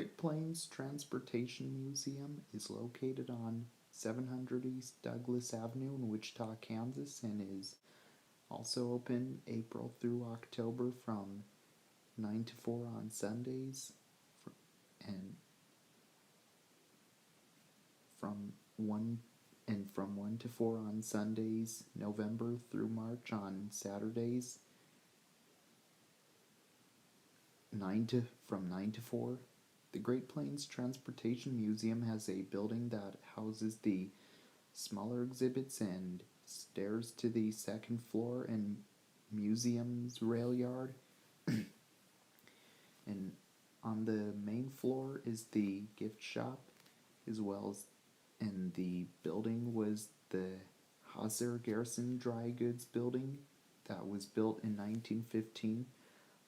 Great Plains Transportation Museum is located on 700 East Douglas Avenue in Wichita, Kansas, and is also open April through October from 9 to 4 on Sundays and from 1 to 4 on Sundays, November through March on Saturdays, from 9 to 4. The Great Plains Transportation Museum has a building that houses the smaller exhibits and stairs to the second floor and museum's rail yard. And on the main floor is the gift shop, as well as, and the building was the Hauser Garrison Dry Goods Building that was built in 1915.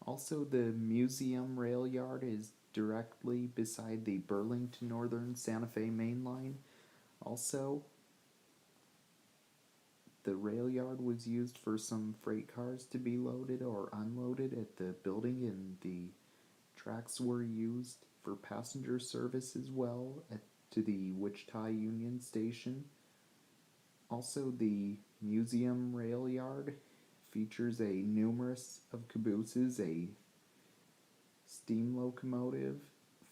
Also, the museum rail yard is directly beside the Burlington Northern Santa Fe Main Line. Also, the rail yard was used for some freight cars to be loaded or unloaded at the building, and the tracks were used for passenger service as well to the Wichita Union Station. Also, the museum rail yard features a numerous of cabooses, a steam locomotive,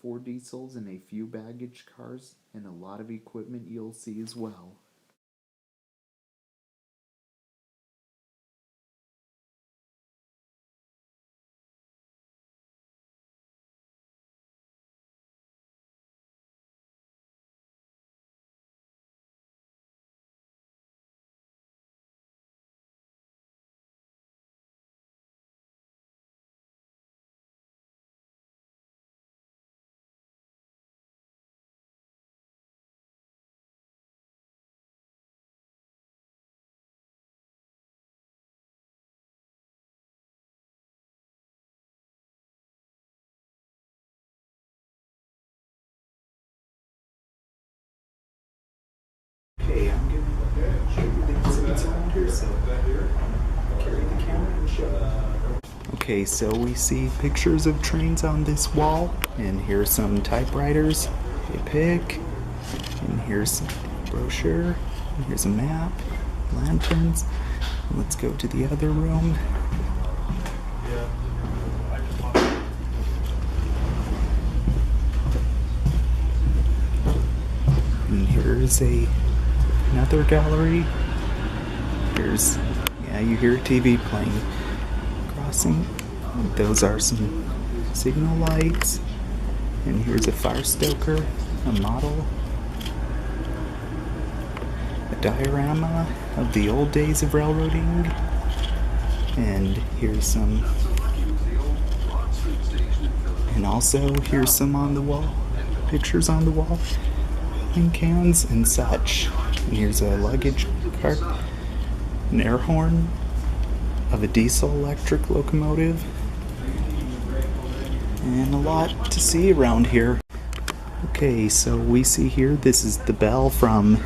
4 diesels, and a few baggage cars, and a lot of equipment you'll see as well. Okay, I'm going to show you the exhibits around here, so carry the camera and show. Okay, so we see pictures of trains on this wall, and here's some typewriters, a pick, and here's a brochure, and here's a map, lanterns. Let's go to the other room. And here's another gallery. Here's, you hear TV playing. Crossing. Those are some signal lights. And here's a fire stoker, a model, a diorama of the old days of railroading. And here's some, and also here's some on the wall, pictures on the wall, and cans and such. And here's a luggage cart, an air horn of a diesel electric locomotive, and a lot to see around here. Okay, so we see here, this is the bell from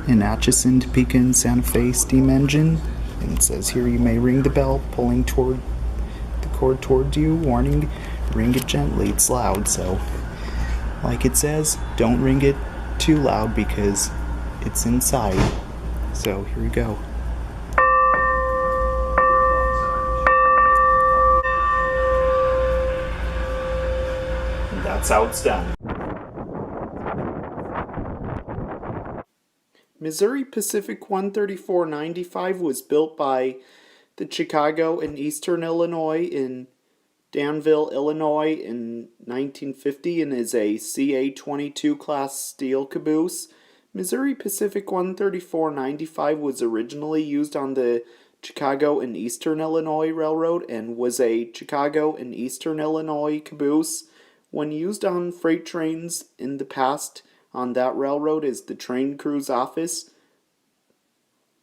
an Atchison, Topeka, and Santa Fe steam engine. And it says here, you may ring the bell, pulling toward the cord toward you. Warning, ring it gently, it's loud. So, like it says, don't ring it too loud because it's inside. So, here we go. And that's how it's done. Missouri Pacific 13495 was built by the Chicago and Eastern Illinois in Danville, Illinois in 1950 and is a CA-22 class steel caboose. Missouri Pacific 13495 was originally used on the Chicago and Eastern Illinois Railroad and was a Chicago and Eastern Illinois caboose. When used on freight trains in the past on that railroad is the train crew's office.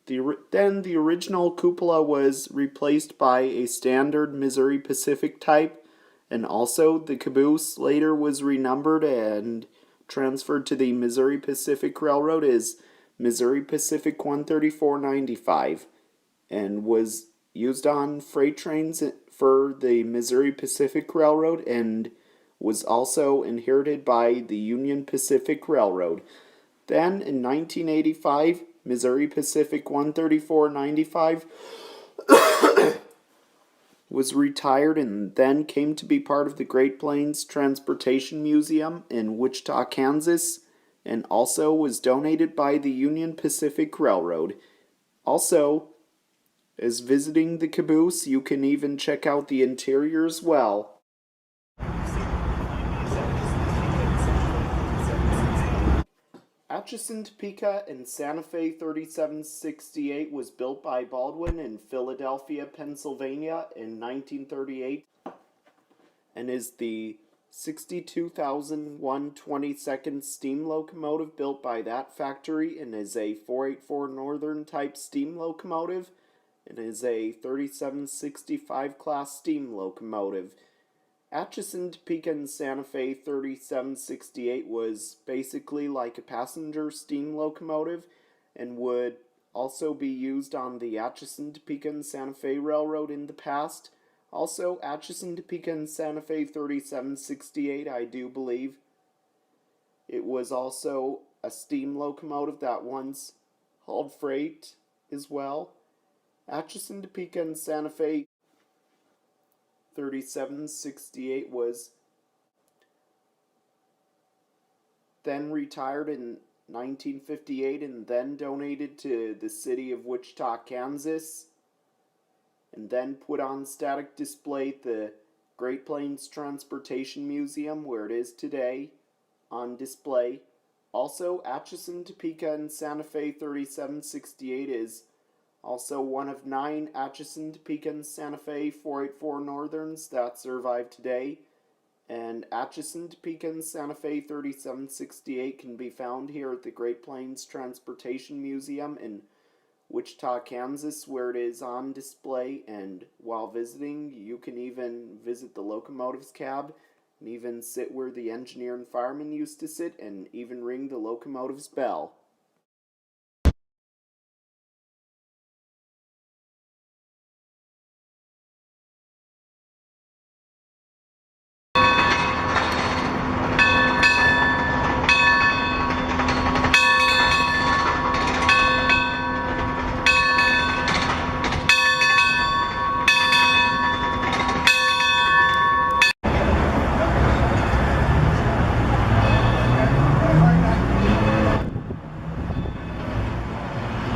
Then the original cupola was replaced by a standard Missouri Pacific type, and also the caboose later was renumbered and transferred to the Missouri Pacific Railroad as Missouri Pacific 13495 and was used on freight trains for the Missouri Pacific Railroad and was also inherited by the Union Pacific Railroad. Then in 1985, Missouri Pacific 13495 was retired and then came to be part of the Great Plains Transportation Museum in Wichita, Kansas, and also was donated by the Union Pacific Railroad. Also, as visiting the caboose, you can even check out the interior as well. Atchison, Topeka, and Santa Fe 3768 was built by Baldwin in Philadelphia, Pennsylvania in 1938 and is the 62,122nd steam locomotive built by that factory and is a 484 Northern type steam locomotive and is a 3765 class steam locomotive. Atchison, Topeka, and Santa Fe 3768 was basically like a passenger steam locomotive and would also be used on the Atchison, Topeka, and Santa Fe Railroad in the past. Also, Atchison, Topeka, and Santa Fe 3768, I do believe it was also a steam locomotive that once hauled freight as well. Atchison, Topeka, and Santa Fe 3768 was then retired in 1958 and then donated to the city of Wichita, Kansas, and then put on static display at the Great Plains Transportation Museum where it is today on display. Also, Atchison, Topeka, and Santa Fe 3768 is also one of 9 Atchison, Topeka, and Santa Fe 484 Northerns that survive today. And Atchison, Topeka, and Santa Fe 3768 can be found here at the Great Plains Transportation Museum in Wichita, Kansas, where it is on display. And while visiting, you can even visit the locomotive's cab and even sit where the engineer and fireman used to sit and even ring the locomotive's bell.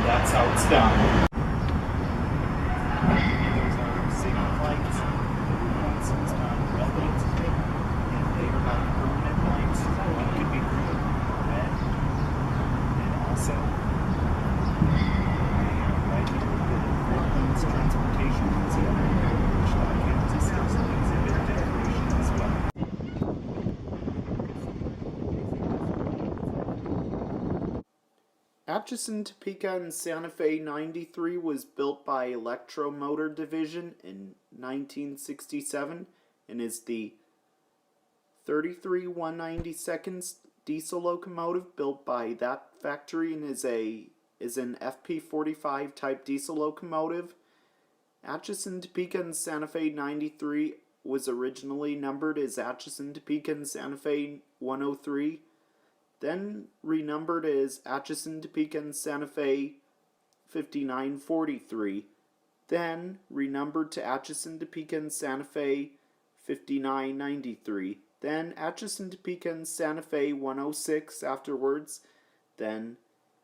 That's how it's done. Those are signal lights. Once it's done, red lights, and they are not permanent lights. One could be green, red, and also right here at the Great Plains Transportation Museum, which Kansas has an exhibit decoration as well. Atchison, Topeka, and Santa Fe 93 was built by Electromotor Division in 1967 and is the 33,192nd diesel locomotive built by that factory and is an FP45 type diesel locomotive. Atchison, Topeka, and Santa Fe 93 was originally numbered as Atchison, Topeka, and Santa Fe 103. Then renumbered as Atchison, Topeka, and Santa Fe 5943. Then renumbered to Atchison, Topeka, and Santa Fe 5993. Then Atchison, Topeka, and Santa Fe 106 afterwards. Then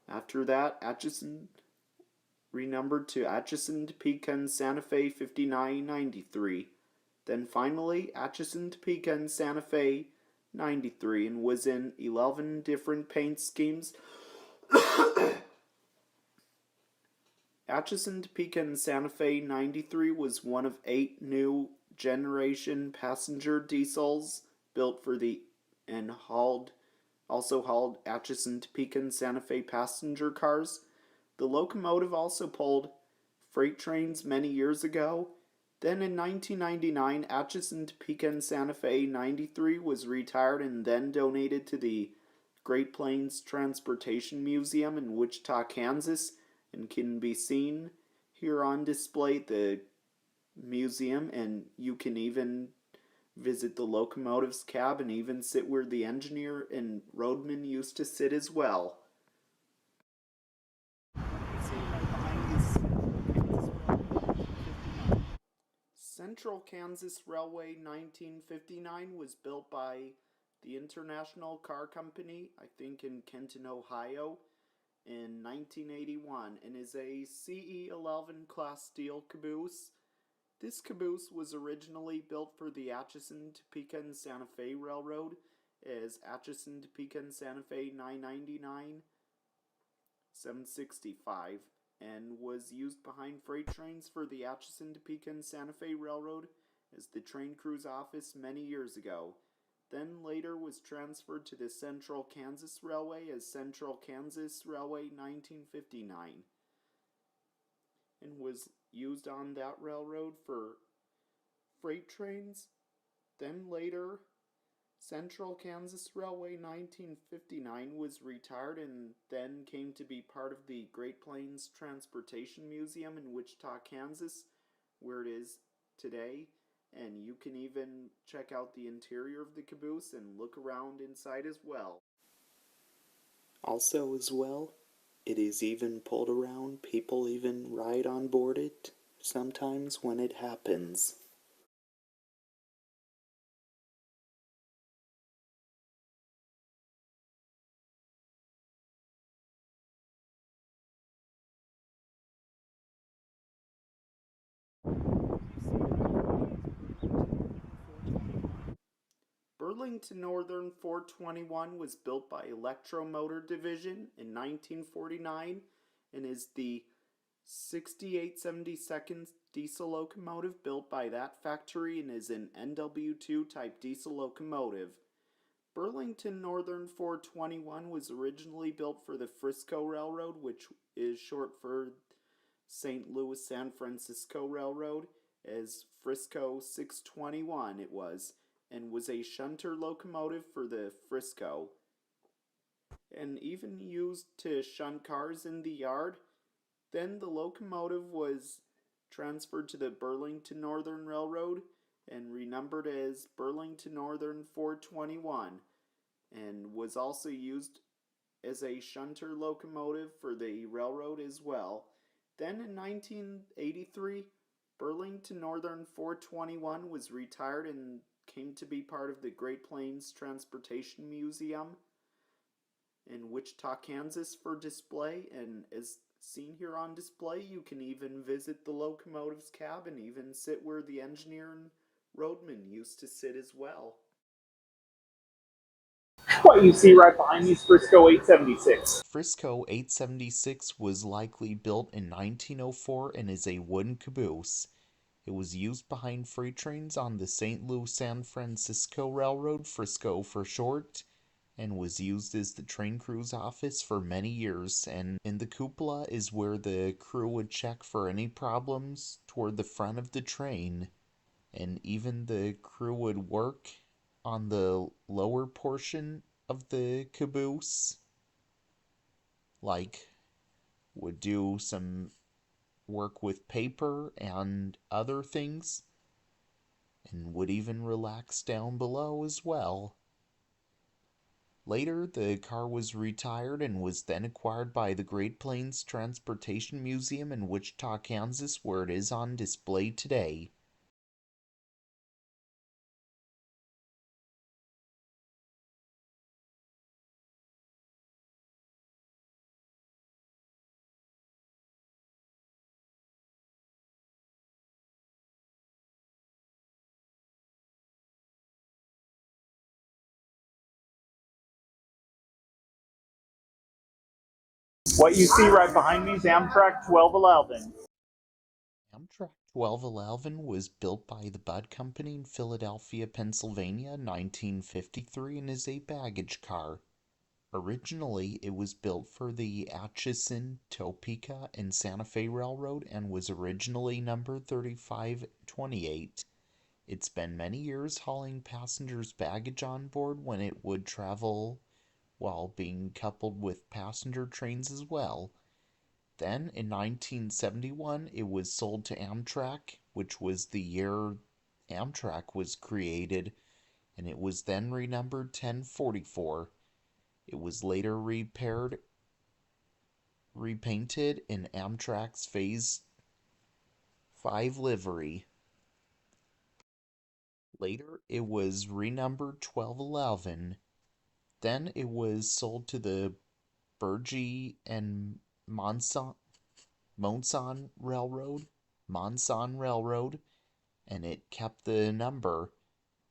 after that, Atchison renumbered to Atchison, Topeka, and Santa Fe 5993. Then finally, Atchison, Topeka, and Santa Fe 93 and was in 11 different paint schemes. Atchison, Topeka, and Santa Fe 93 was one of 8 new generation passenger diesels built for the and also hauled Atchison, Topeka, and Santa Fe passenger cars. The locomotive also pulled freight trains many years ago. Then in 1999, Atchison, Topeka, and Santa Fe 93 was retired and then donated to the Great Plains Transportation Museum in Wichita, Kansas, and can be seen here on display at the museum, and you can even visit the locomotive's cab, and even sit where the engineer and roadman used to sit as well. Central Kansas Railway 1959 was built by the International Car Company, I think in Kenton, Ohio, in 1981, and is a CE11 class steel caboose. This caboose was originally built for the Atchison, Topeka, and Santa Fe Railroad as Atchison, Topeka, and Santa Fe 999 765, and was used behind freight trains for the Atchison, Topeka, and Santa Fe Railroad as the train crew's office many years ago. Then later was transferred to the Central Kansas Railway as Central Kansas Railway 1959, and was used on that railroad for freight trains. Then later, Central Kansas Railway 1959 was retired and then came to be part of the Great Plains Transportation Museum in Wichita, Kansas, where it is today. And you can even check out the interior of the caboose and look around inside as well. Also, as well, it is even pulled around. People even ride on board it sometimes when it happens. Burlington Northern 421 was built by Electromotor Division in 1949 and is the 6872nd diesel locomotive built by that factory and is an NW2 type diesel locomotive. Burlington Northern 421 was originally built for the Frisco Railroad, which is short for St. Louis San Francisco Railroad, as Frisco 621 it was, and was a shunter locomotive for the Frisco, and even used to shunt cars in the yard. Then the locomotive was transferred to the Burlington Northern Railroad and renumbered as Burlington Northern 421, and was also used as a shunter locomotive for the railroad as well. Then in 1983, Burlington Northern 421 was retired and came to be part of the Great Plains Transportation Museum in Wichita, Kansas for display, and as seen here on display, you can even visit the locomotive's cab and even sit where the engineer and roadman used to sit as well. What you see right behind me is Frisco 876. Frisco 876 was likely built in 1904 and is a wooden caboose. It was used behind freight trains on the St. Louis San Francisco Railroad, Frisco for short, and was used as the train crew's office for many years. And in the cupola is where the crew would check for any problems toward the front of the train, and even the crew would work on the lower portion of the caboose, like would do some work with paper and other things, and would even relax down below as well. Later, the car was retired and was then acquired by the Great Plains Transportation Museum in Wichita, Kansas, where it is on display today. What you see right behind me is Amtrak 1211. Amtrak 1211 was built by the Budd Company in Philadelphia, Pennsylvania in 1953 and is a baggage car. Originally, it was built for the Atchison, Topeka, and Santa Fe Railroad and was originally numbered 3528. It's been many years hauling passengers' baggage on board when it would travel while being coupled with passenger trains as well. Then, in 1971, it was sold to Amtrak, which was the year Amtrak was created, and it was then renumbered 1044. It was later repainted in Amtrak's Phase 5 livery. Later, it was renumbered 1211. Then it was sold to the Burgee and Monson Railroad, and it kept the number.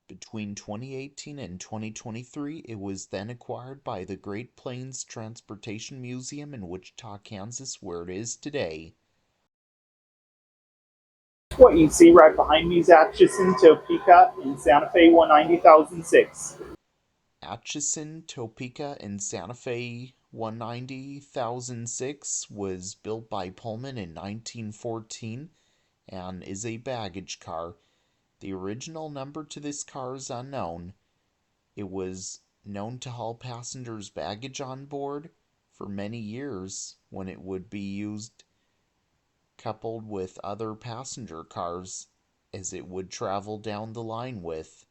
Between 2018 and 2023, it was then acquired by the Great Plains Transportation Museum in Wichita, Kansas, where it is today. What you see right behind me is Atchison, Topeka, and Santa Fe 190,006. Atchison, Topeka, and Santa Fe 190,006 was built by Pullman in 1914 and is a baggage car. The original number to this car is unknown. It was known to haul passengers' baggage on board for many years when it would be used coupled with other passenger cars as it would travel down the line with.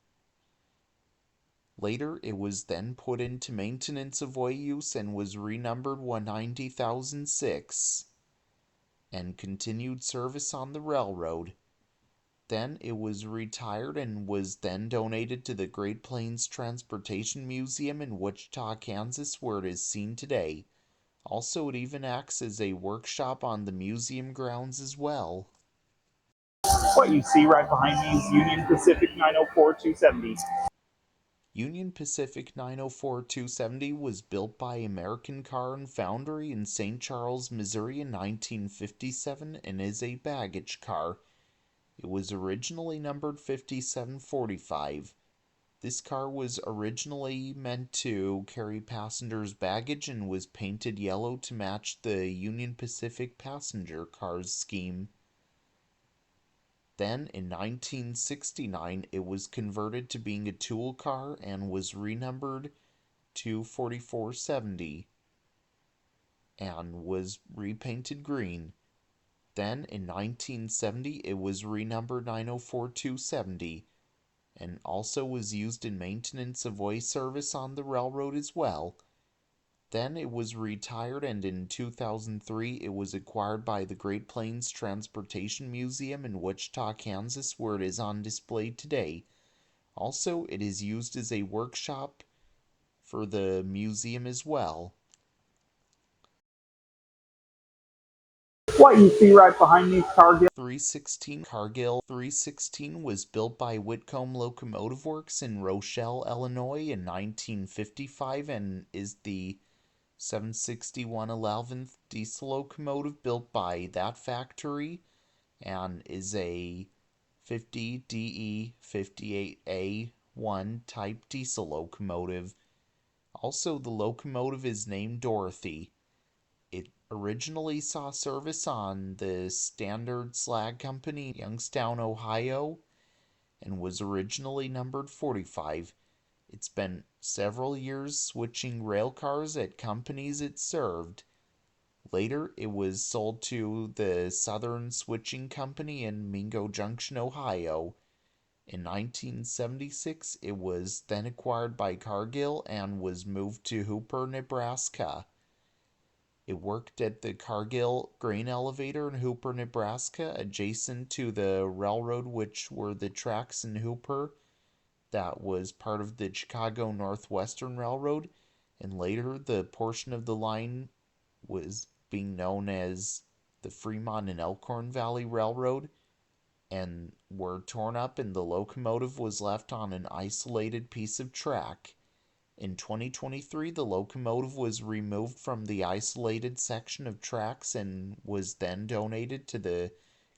Later, it was then put into maintenance of way use and was renumbered 190,006 and continued service on the railroad. Then it was retired and was then donated to the Great Plains Transportation Museum in Wichita, Kansas, where it is seen today. Also, it even acts as a workshop on the museum grounds as well. What you see right behind me is Union Pacific 904-270. Union Pacific 904-270 was built by American Car and Foundry in St. Charles, Missouri in 1957 and is a baggage car. It was originally numbered 5745. This car was originally meant to carry passengers' baggage and was painted yellow to match the Union Pacific passenger cars scheme. Then, in 1969, it was converted to being a tool car and was renumbered to 4470 and was repainted green. Then, in 1970, it was renumbered 904-270 and also was used in maintenance of way service on the railroad as well. Then it was retired, and in 2003 it was acquired by the Great Plains Transportation Museum in Wichita, Kansas, where it is on display today. Also, it is used as a workshop for the museum as well. What you see right behind me is Cargill. 316 Cargill 316 was built by Whitcomb Locomotive Works in Rochelle, Illinois in 1955 and is the 761 diesel locomotive built by that factory and is a 50DE 58A1 type diesel locomotive. Also, the locomotive is named Dorothy. It originally saw service on the Standard Slag Company in Youngstown, Ohio, and was originally numbered 45. It spent several years switching rail cars at companies it served. Later, it was sold to the Southern Switching Company in Mingo Junction, Ohio. In 1976, it was then acquired by Cargill and was moved to Hooper, Nebraska. It worked at the Cargill grain elevator in Hooper, Nebraska, adjacent to the railroad, which were the tracks in Hooper that was part of the Chicago Northwestern Railroad, and later the portion of the line was being known as the Fremont and Elkhorn Valley Railroad, and were torn up, and the locomotive was left on an isolated piece of track. In 2023, the locomotive was removed from the isolated section of tracks and was then donated to the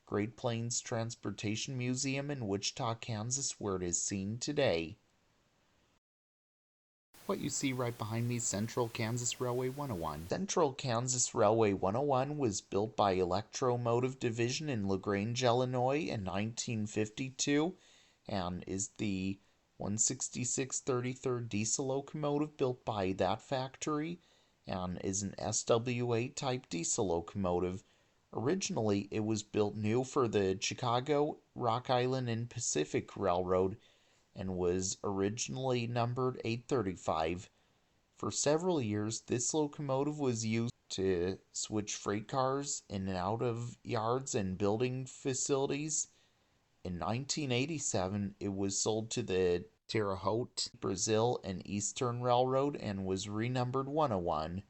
Great Plains Transportation Museum in Wichita, Kansas, where it is seen today. What you see right behind me is Central Kansas Railway 101. Central Kansas Railway 101 was built by Electromotive Division in LaGrange, Illinois in 1952 and is the 166-33rd diesel locomotive built by that factory and is an SWA type diesel locomotive. Originally, it was built new for the Chicago, Rock Island, and Pacific Railroad and was originally numbered 835. For several years, this locomotive was used to switch freight cars in and out of yards and building facilities. In 1987, it was sold to the Terre Haute, Brazil, and Eastern Railroad and was renumbered 101.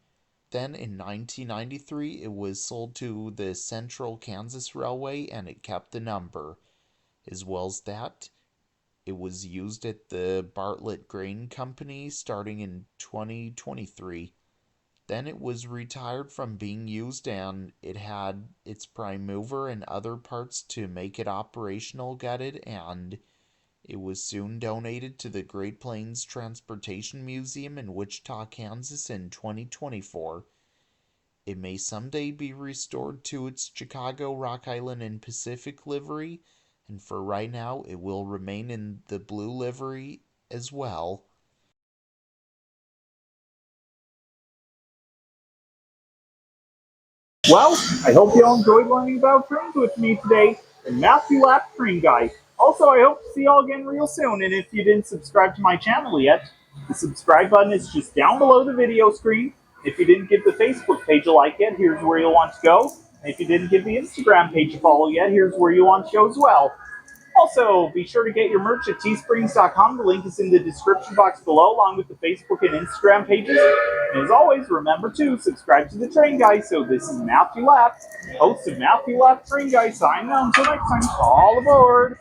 Then in 1993, it was sold to the Central Kansas Railway and it kept the number. As well as that, it was used at the Bartlett Grain Company starting in 2023. Then it was retired from being used and it had its prime mover and other parts to make it operational gutted, and it was soon donated to the Great Plains Transportation Museum in Wichita, Kansas in 2024. It may someday be restored to its Chicago, Rock Island, and Pacific livery, and for right now, it will remain in the blue livery as well. Well, I hope you all enjoyed learning about trains with me today. And Matthew Lapp, Train Guy. Also, I hope to see you all again real soon. And if you didn't subscribe to my channel yet, the subscribe button is just down below the video screen. If you didn't give the Facebook page a like yet, here's where you'll want to go. And if you didn't give the Instagram page a follow yet, here's where you want to go as well. Also, be sure to get your merch at teesprings.com. The link is in the description box below, along with the Facebook and Instagram pages. And as always, remember to subscribe to the Train Guy. So this is Matthew Lapp, host of Matthew Lapp Train Guy, signing out. Until next time, all aboard!